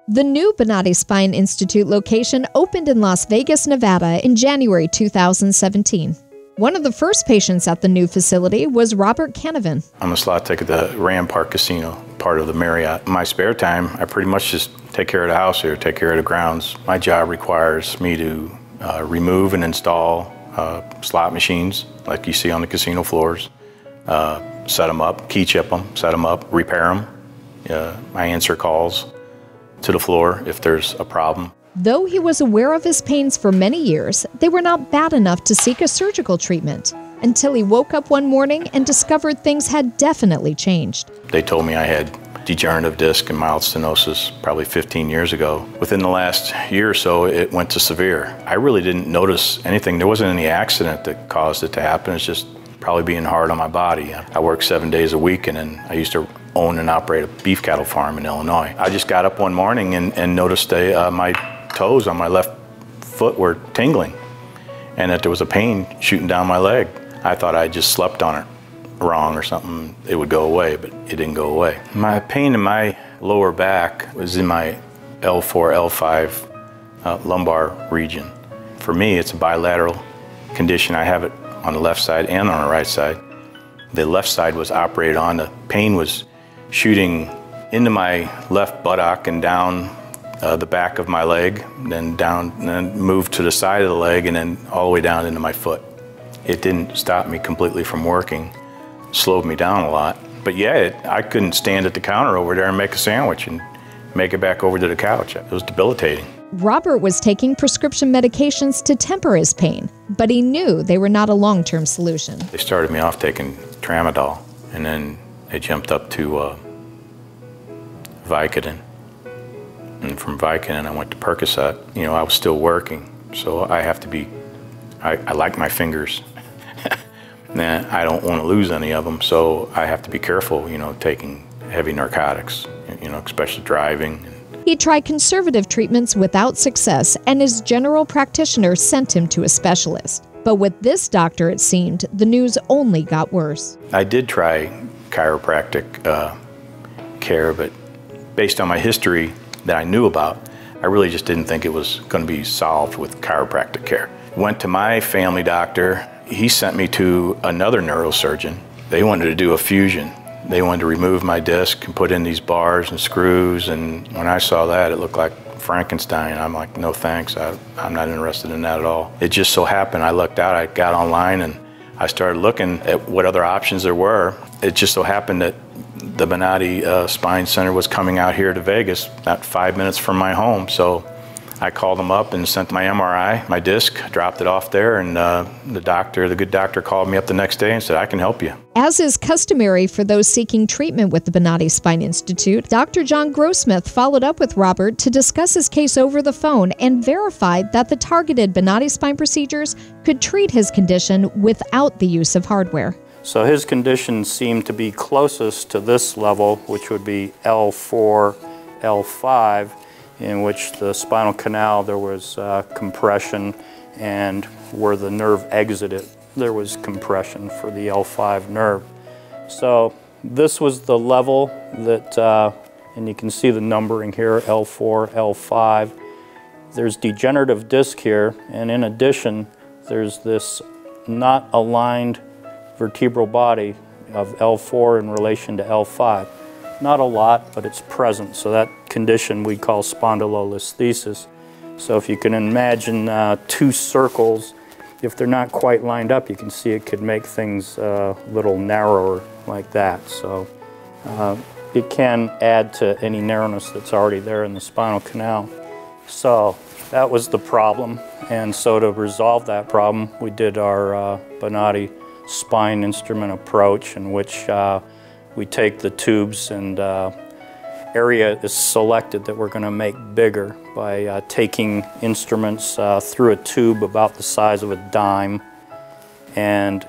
The new Bonati Spine Institute location opened in Las Vegas, Nevada in January 2017. One of the first patients at the new facility was Robert Canavan. I'm a slot tech at the Ram Park Casino, part of the Marriott. In my spare time, I pretty much just take care of the house here, take care of the grounds. My job requires me to remove and install slot machines like you see on the casino floors, set them up, key chip them, set them up, repair them. I answer calls to the floor if there's a problem. Though he was aware of his pains for many years, they were not bad enough to seek a surgical treatment until he woke up one morning and discovered things had definitely changed. They told me I had degenerative disc and mild stenosis probably 15 years ago. Within the last year or so, it went to severe. I really didn't notice anything. There wasn't any accident that caused it to happen. It's just probably being hard on my body. I work 7 days a week, and then I used to own and operate a beef cattle farm in Illinois. I just got up one morning and noticed my toes on my left foot were tingling and that there was a pain shooting down my leg. I thought I just slept on it wrong or something, it would go away, but it didn't go away. My pain in my lower back was in my L4, L5 lumbar region. For me, it's a bilateral condition. I have it on the left side and on the right side. The left side was operated on. The pain was shooting into my left buttock and down the back of my leg, then down, and then moved to the side of the leg, and then all the way down into my foot. It didn't stop me completely from working, slowed me down a lot. But yeah, I couldn't stand at the counter over there and make a sandwich and make it back over to the couch. It was debilitating. Robert was taking prescription medications to temper his pain, but he knew they were not a long-term solution. They started me off taking tramadol, and then they jumped up to Vicodin. And from Vicodin, I went to Percocet. You know, I was still working, so I have to be, I like my fingers. And I don't want to lose any of them, so I have to be careful, you know, taking heavy narcotics, you know, especially driving. He tried conservative treatments without success, and his general practitioner sent him to a specialist. But with this doctor, it seemed, the news only got worse. I did try chiropractic care, but based on my history that I knew about, I really just didn't think it was going to be solved with chiropractic care. Went to my family doctor. He sent me to another neurosurgeon. They wanted to do a fusion. They wanted to remove my disc and put in these bars and screws, and when I saw that, it looked like Frankenstein. I'm like, no thanks, I'm not interested in that at all. It just so happened, I looked out, I got online and I started looking at what other options there were. It just so happened that the Bonati Spine Center was coming out here to Vegas, about 5 minutes from my home, so I called them up and sent my MRI, my disc, dropped it off there, and the good doctor called me up the next day and said, I can help you. As is customary for those seeking treatment with the Bonati Spine Institute, Dr. John Grossmith followed up with Robert to discuss his case over the phone and verified that the targeted Bonati spine procedures could treat his condition without the use of hardware. So his condition seemed to be closest to this level, which would be L4, L5, in which the spinal canal, there was compression, and where the nerve exited, there was compression for the L5 nerve. So this was the level that, and you can see the numbering here, L4, L5. There's degenerative disc here, and in addition, there's this not aligned vertebral body of L4 in relation to L5. Not a lot, but it's present, so that condition we call spondylolisthesis. So if you can imagine two circles, if they're not quite lined up, you can see it could make things a little narrower like that. So it can add to any narrowness that's already there in the spinal canal. So that was the problem, and so to resolve that problem, we did our Bonati spine instrument approach, in which we take the tubes and area is selected that we're going to make bigger by taking instruments through a tube about the size of a dime, and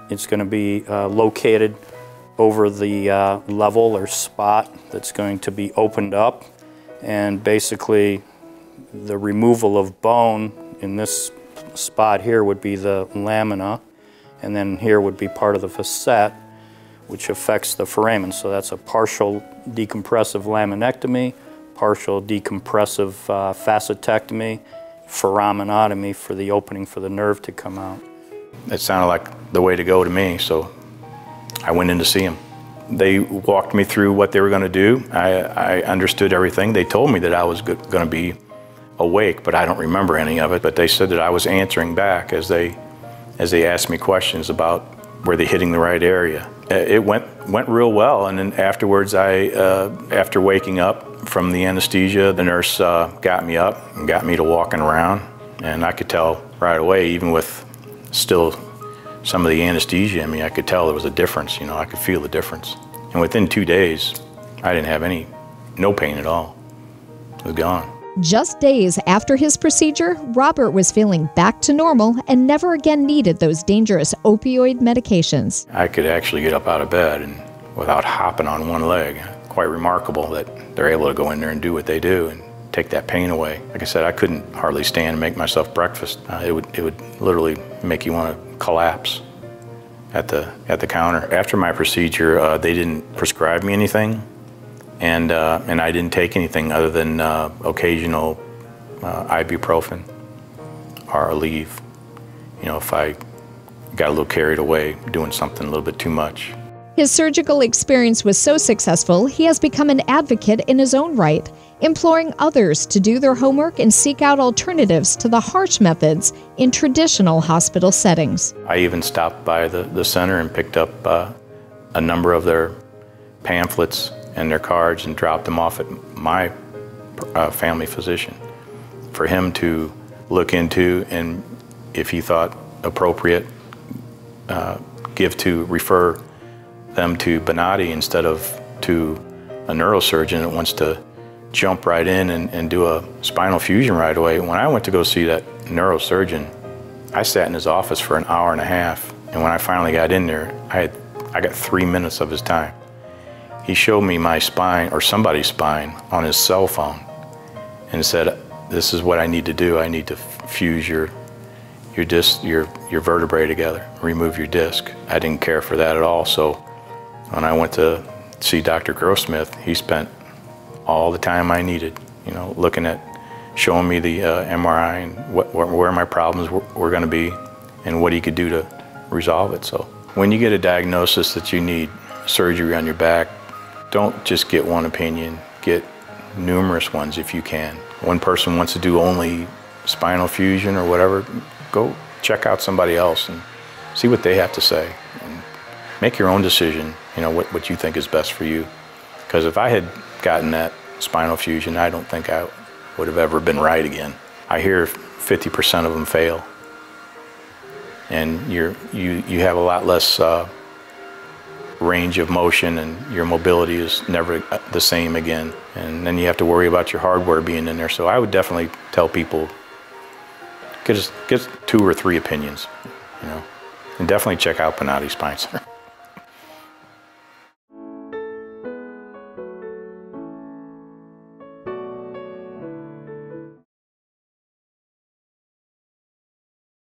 it's going to be located over the level or spot that's going to be opened up, and basically the removal of bone in this spot here would be the lamina, and then here would be part of the facet, which affects the foramen. So that's a partial decompressive laminectomy, partial decompressive facetectomy, foraminotomy for the opening for the nerve to come out. It sounded like the way to go to me, so I went in to see him. They walked me through what they were going to do. I understood everything. They told me that I was going to be awake, but I don't remember any of it. But they said that I was answering back as they asked me questions about were they hitting the right area. It went real well, and then afterwards, after waking up from the anesthesia, the nurse got me up and got me to walking around, and I could tell right away, even with still some of the anesthesia in me, I could tell there was a difference. You know, I could feel the difference. And within 2 days, I didn't have no pain at all. It was gone. Just days after his procedure, Robert was feeling back to normal and never again needed those dangerous opioid medications. I could actually get up out of bed and without hopping on one leg. Quite remarkable that they're able to go in there and do what they do and take that pain away. Like I said, I couldn't hardly stand and make myself breakfast. It would literally make you want to collapse at the counter. After my procedure, they didn't prescribe me anything, and I didn't take anything other than occasional ibuprofen or Aleve. You know, if I got a little carried away doing something a little bit too much. His surgical experience was so successful, he has become an advocate in his own right, imploring others to do their homework and seek out alternatives to the harsh methods in traditional hospital settings. I even stopped by the center and picked up a number of their pamphlets and their cards and dropped them off at my family physician for him to look into, and if he thought appropriate, refer them to Bonati instead of to a neurosurgeon that wants to jump right in and do a spinal fusion right away. When I went to go see that neurosurgeon, I sat in his office for an hour and a half, and when I finally got in there, I got 3 minutes of his time. He showed me my spine, or somebody's spine, on his cell phone and said, this is what I need to do. I need to fuse your vertebrae together, remove your disc. I didn't care for that at all, so when I went to see Dr. Grossmith, he spent all the time I needed, you know, looking at, showing me the MRI and where my problems were going to be and what he could do to resolve it. So when you get a diagnosis that you need surgery on your back, don't just get one opinion, get numerous ones if you can. One person wants to do only spinal fusion or whatever, go check out somebody else and see what they have to say. And make your own decision, you know, what you think is best for you. Because if I had gotten that spinal fusion, I don't think I would have ever been right again. I hear 50% of them fail. And you have a lot less range of motion, and your mobility is never the same again. And then you have to worry about your hardware being in there. So I would definitely tell people, get 2 or 3 opinions, you know, and definitely check out Bonati Spine Center.